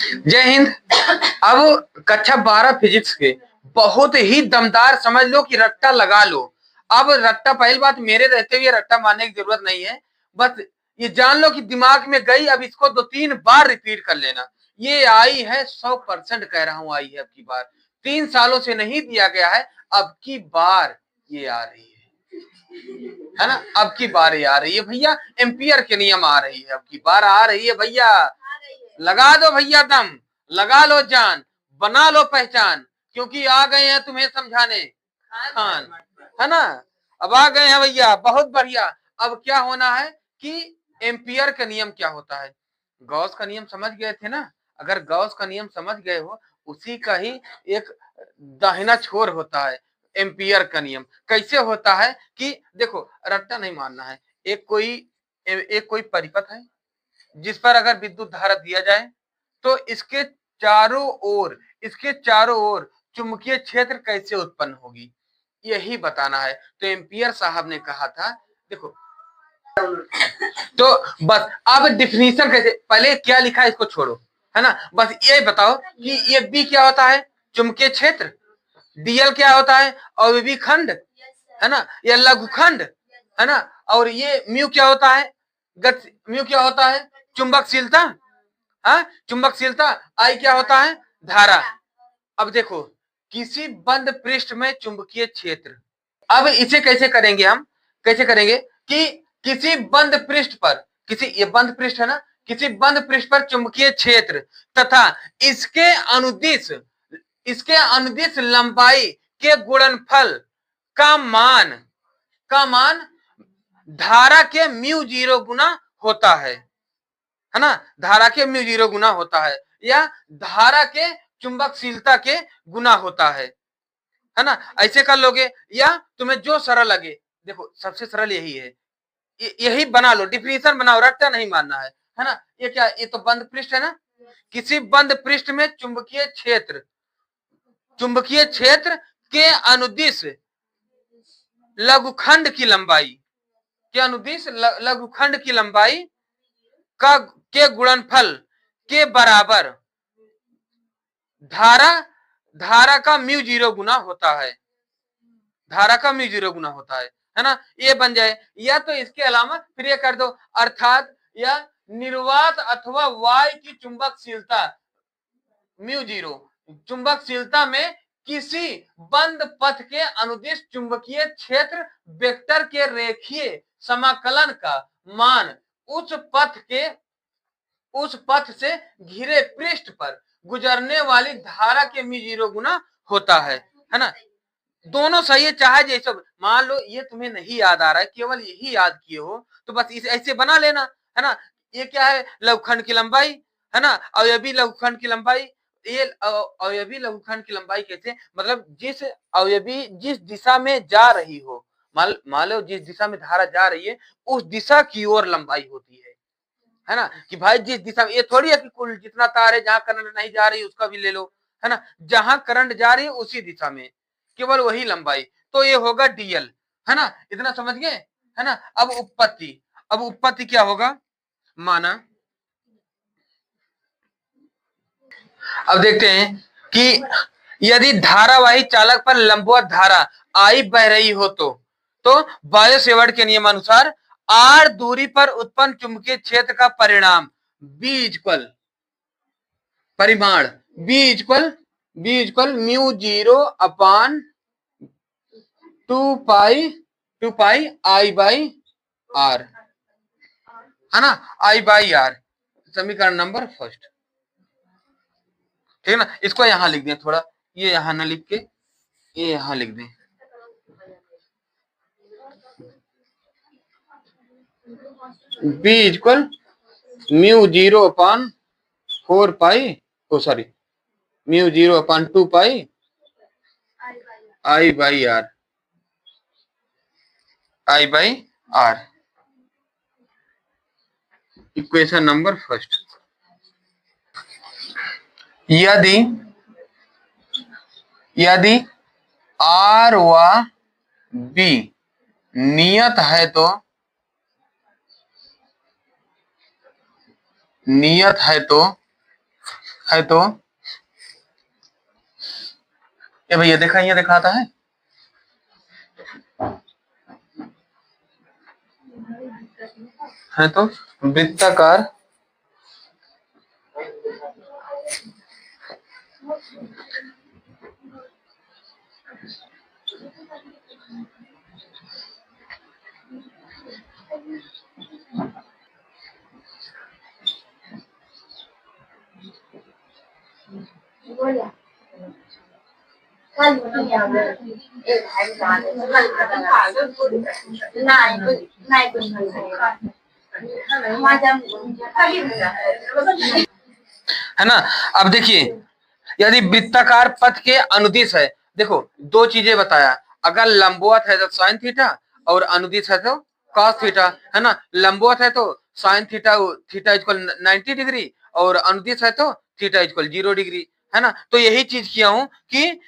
जय हिंद। अब कक्षा 12 फिजिक्स के बहुत ही दमदार, समझ लो कि रट्टा लगा लो। अब रट्टा, पहली बात, मेरे रहते हुए रट्टा मारने की जरूरत नहीं है। बस ये जान लो कि दिमाग में गई, अब इसको 2-3 बार रिपीट कर लेना। ये आई है, 100% कह रहा हूं, आई है अब की बार। 3 सालों से नहीं दिया गया है, अब की बार ये आ रही है ना। अब की बार ये आ रही है भैया, एम्पियर के नियम आ रही है, अब की बार आ रही है भैया। लगा दो भैया दम, लगा लो जान, बना लो पहचान, क्योंकि आ गए हैं तुम्हें समझाने खान, है ना। अब आ गए हैं भैया, बहुत बढ़िया। अब क्या होना है कि एम्पियर का नियम क्या होता है, गॉस का नियम समझ गए थे ना। अगर गॉस का नियम समझ गए हो, उसी का ही एक दाहिना छोर होता है एम्पियर का नियम। कैसे होता है कि देखो, रट्टा नहीं मानना है। एक कोई परिपथ है जिस पर अगर विद्युत धारा दिया जाए तो इसके चारों ओर चुंबकीय क्षेत्र कैसे उत्पन्न होगी, यही बताना है। तो एम्पियर साहब ने कहा था, देखो, तो बस अब डिफिनीशन कैसे, पहले क्या लिखा है इसको छोड़ो, है ना। बस ये बताओ कि ये बी क्या होता है, चुंबकीय क्षेत्र। डीएल क्या होता है, अवयवी खंड, है ना, या लघुखंड, है ना। और ये म्यू क्या होता है, म्यू क्या होता है, चुंबकशीलता। हाँ, चुंबकशीलता। आई क्या होता है, धारा। अब देखो, किसी बंद पृष्ठ में चुंबकीय क्षेत्र। अब इसे कैसे करेंगे हम, कैसे करेंगे कि किसी बंद पृष्ठ पर, ये बंद पृष्ठ है ना, किसी बंद पृष्ठ पर चुंबकीय क्षेत्र तथा इसके अनुदिश लंबाई के गुणनफल का मान धारा के म्यू 0 गुना होता है ना। धारा के म्यू 0 गुना होता है, या धारा के चुंबकशीलता के गुना होता है ना। ऐसे कर लोगे, या तुम्हें जो सरल लगे। देखो, सबसे सरल यही है, यही बना लो, डिफिनीशन बनाओ, रट्टा नहीं मानना है ना। ये क्या, ये तो बंद पृष्ठ है ना। किसी बंद पृष्ठ में चुंबकीय क्षेत्र के अनुदिश लघुखंड की लंबाई, लघुखंड की लंबाई के गुणनफल के बराबर धारा का म्यू 0 गुना होता है, धारा का म्यू 0 गुना होता है ना। ये बन जाए, या तो इसके अलावा फिर ये कर दो, अर्थात या निर्वात अथवा वाय की चुंबकशीलता म्यू 0, चुंबकशीलता में किसी बंद पथ के अनुदिश चुंबकीय क्षेत्र वेक्टर के रेखीय समाकलन का मान उस पथ से घिरे पृष्ठ पर गुजरने वाली धारा के म्यू 0 गुना होता है ना। दोनों सही है, चाहे जैसे। मान लो ये तुम्हें नहीं याद आ रहा है, केवल यही याद किए हो, तो बस इसे ऐसे बना लेना, है ना। ये क्या है, लघुखंड की लंबाई, है ना। अवयवी लघुखंड की लंबाई, ये अवयवी लघुखंड की लंबाई कैसे, मतलब जिस अवयवी जिस दिशा में जा रही हो, मान लो जिस दिशा में धारा जा रही है, उस दिशा की ओर लंबाई होती है ना। कि भाई जिस दिशा में, ये थोड़ी है कि कुल जितना तार है, जहां करंट नहीं जा रही उसका भी ले लो, है ना। जहां करंट जा रही है उसी दिशा में केवल वही लंबाई, तो ये होगा डीएल, है ना। इतना समझ गए, है ना। अब उत्पत्ति क्या होगा, माना। अब देखते हैं कि यदि धारावाही चालक पर लंबवत धारा आई बह रही हो तो बायो सेवर्ट के नियमानुसार आर दूरी पर उत्पन्न चुंबकीय क्षेत्र का परिणाम परिमाण B equal mu 0 upon 2 pi I by R, है ना। आई बाई आर, समीकरण नंबर फर्स्ट, ठीक है ना। इसको यहां लिख दें थोड़ा, ये यहां ना लिख के ये यहां लिख दें। B equal mu 0 upon 4 pi, oh sorry, mu 0 upon 2 pi I by R, equation number first. यदि आर व बी नियत है तो है तो ये भैया देखा, ये दिखाता है तो वृत्ताकार है ना। अब देखिए, यदि वृत्ताकार पथ के अनुदिश है, देखो दो चीजें बताया, अगर लंबवत है तो साइन थीटा और अनुदिश है तो कॉस थीटा, है ना। लंबवत है तो sine theta theta equal 90 degree और अनुदिश है तो थीटा इक्वल 0 डिग्री, है ना। तो यही चीज किया हूं कि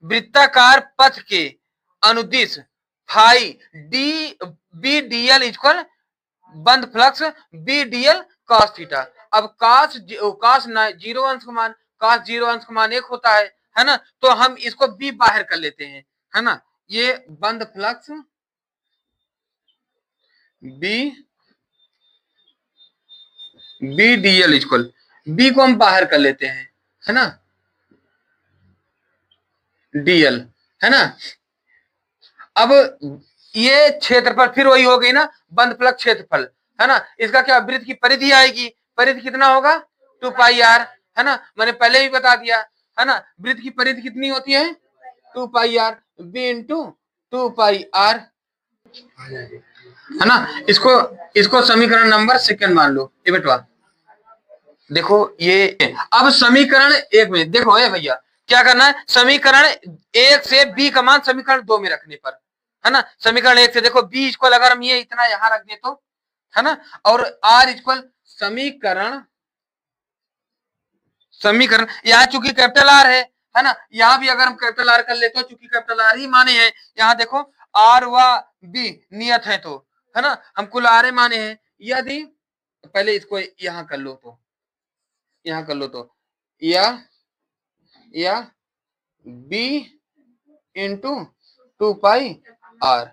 वृत्ताकार पथ के अनुदिश phi D B DL equal बंद flux B DL cos theta. अब कॉस 0 अंश का मान, कॉस 0 अंश का मान 1 होता है ना। तो हम इसको बी बाहर कर लेते हैं, है ना। ये बंद flux B DL equal B को हम बाहर कर लेते हैं, है ना, डीएल, है ना। अब ये क्षेत्रफल फिर वही हो गई ना, बंद फ्लक्स क्षेत्रफल, है ना। इसका क्या वृत्त की परिधि आएगी, परिधि कितना होगा 2 पाई आर, है ना। मैंने पहले भी बता दिया, है ना। वृत्त की परिधि कितनी होती है 2 pi R, B into 2 pi R, है ना। इसको समीकरण नंबर सेकंड मान लो। ये बेटवा देखो, ये अब समीकरण एक में देखो है भैया, क्या करना है, समीकरण एक से बी का मान समीकरण दो में रखने पर, है ना। समीकरण एक से देखो बी इक्वल, अगर हम ये इतना यहां रख दे तो, है ना, और आर इक्वल समीकरण समीकरण यहाँ चूंकि कैपिटल आर है ना। यहाँ भी अगर हम कैपिटल आर कर लेते हो, चूंकि कैपिटल आर ही माने हैं, यहाँ देखो आर व बी नियत है तो, है ना, हम कुल आर माने हैं। यदि पहले इसको यहाँ कर लो तो, यहाँ कर लो तो, या बी इंटू 2 पाई आर,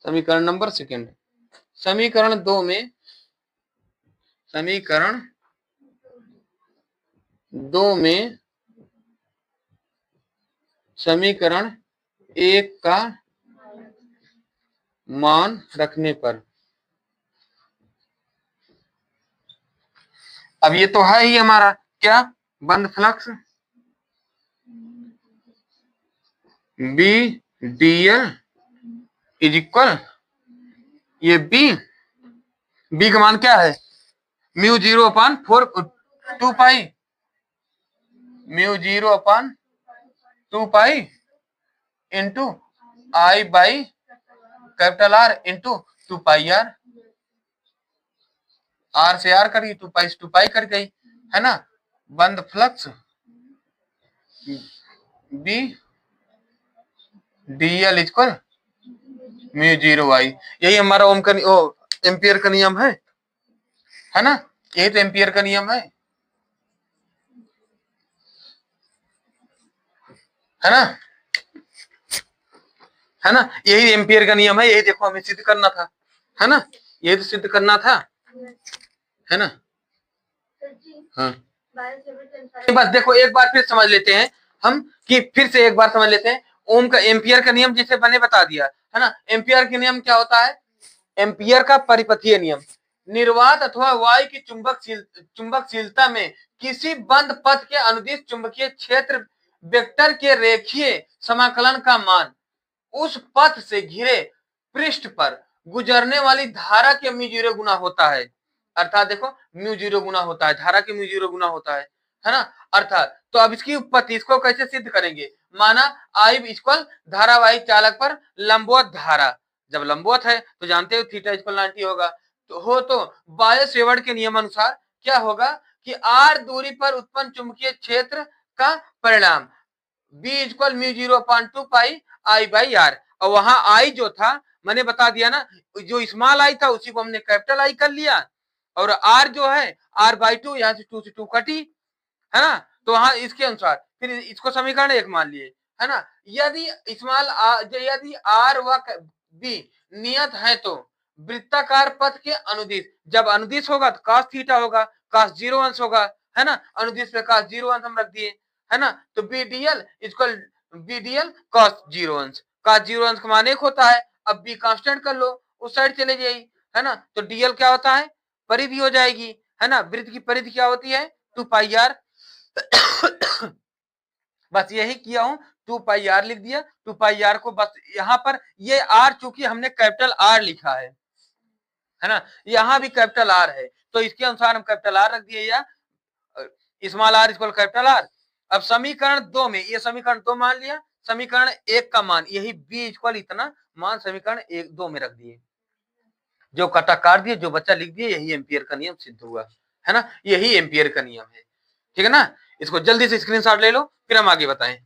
समीकरण नंबर सेकंड। समीकरण दो में समीकरण एक का मान रखने पर, अब ये तो है ही हमारा क्या, बंद flux B dl is equal, ये बी का मान क्या है, mu 0/4 2 pi, mu 0/2 pi into I by capital R into 2 pi R, R से आर कर गई, 2 पाई से 2 पाई कर गई, है ना। बंद flux B DL equal mu 0 I, यही हमारा ओम का एम्पियर का नियम है ना। यही तो एम्पियर का नियम है ना, है ना। यही एम्पियर का नियम है, यही देखो हमें सिद्ध करना था, है ना। यही तो सिद्ध करना था, है ना। हाँ, बस देखो एक बार फिर समझ लेते हैं हम, कि फिर से एक बार समझ लेते हैं ओम का एम्पियर का नियम, जिसे मैंने बता दिया, है ना। एम्पियर का नियम क्या होता है, एम्पियर का परिपथीय नियम, निर्वात अथवा वायु की चुंबकशीलता में किसी बंद पथ के अनुदिश चुंबकीय क्षेत्र वेक्टर के रेखीय समाकलन का मान उस पथ से घिरे पृष्ठ पर गुजरने वाली धारा के म्यू 0 गुना होता है। अर्थात देखो म्यू 0 गुना होता है, धारा के म्यू 0 गुना होता है ना। अर्थात तो अब इसकी उत्पत्ति, इसको कैसे सिद्ध करेंगे, माना आई इक्वल धारावाही चालक पर लंबवत धारा, जब लंबवत है तो जानते हो थीटा इक्वल 90 होगा, तो बायो-सेवर्ट के नियम अनुसार क्या होगा कि आर दूरी पर उत्पन्न चुंबकीय क्षेत्र का परिणाम B equal mu 0/2 pi I by R, और वहां आई जो था मैंने बता दिया ना, जो स्मॉल आई था उसी को हमने कैपिटल आई कर लिया, और आर जो है r/2, यहाँ से 2 से 2 कटी, है ना। तो वहां इसके अनुसार फिर इसको समीकरण 1 मान लिए, है ना। यदि यदि आर व बी नियत है तो वृत्ताकार पथ के अनुदिश, जब अनुदिश होगा तो cos थीटा होगा, cos 0 अंश होगा, है ना। अनुदिश पे cos 0 अंश हम रख दिए, है ना। तो BDL इक्वल BDL cos 0 अंश, cos 0 अंश का मान 1 होता है। अब B कांस्टेंट कर लो, उस साइड चले जाइए, है ना। तो DL क्या होता है, परिधि हो जाएगी, है ना। वृत्त की परिधि क्या होती है, 2 पाई r। बस यही किया हूं, 2 पाई r लिख दिया। 2 पाई r को बस यहां पर ये r चूंकि हमने कैपिटल R लिखा है ना, यहां भी कैपिटल R है तो इसके अनुसार हम कैपिटल R रख दिए या small r equal capital R। अब समीकरण 2 में, ये समीकरण 2 मान लिया, समीकरण 1 का मान यही b इक्वल इतना मान समीकरण 1-2 में रख दिए, जो कटा काट दिए, जो बच्चा लिख दिए, यही एम्पियर का नियम सिद्ध हुआ, है ना। यही एम्पियर का नियम है, ठीक है ना। इसको जल्दी से स्क्रीनशॉट ले लो, फिर हम आगे बताएं।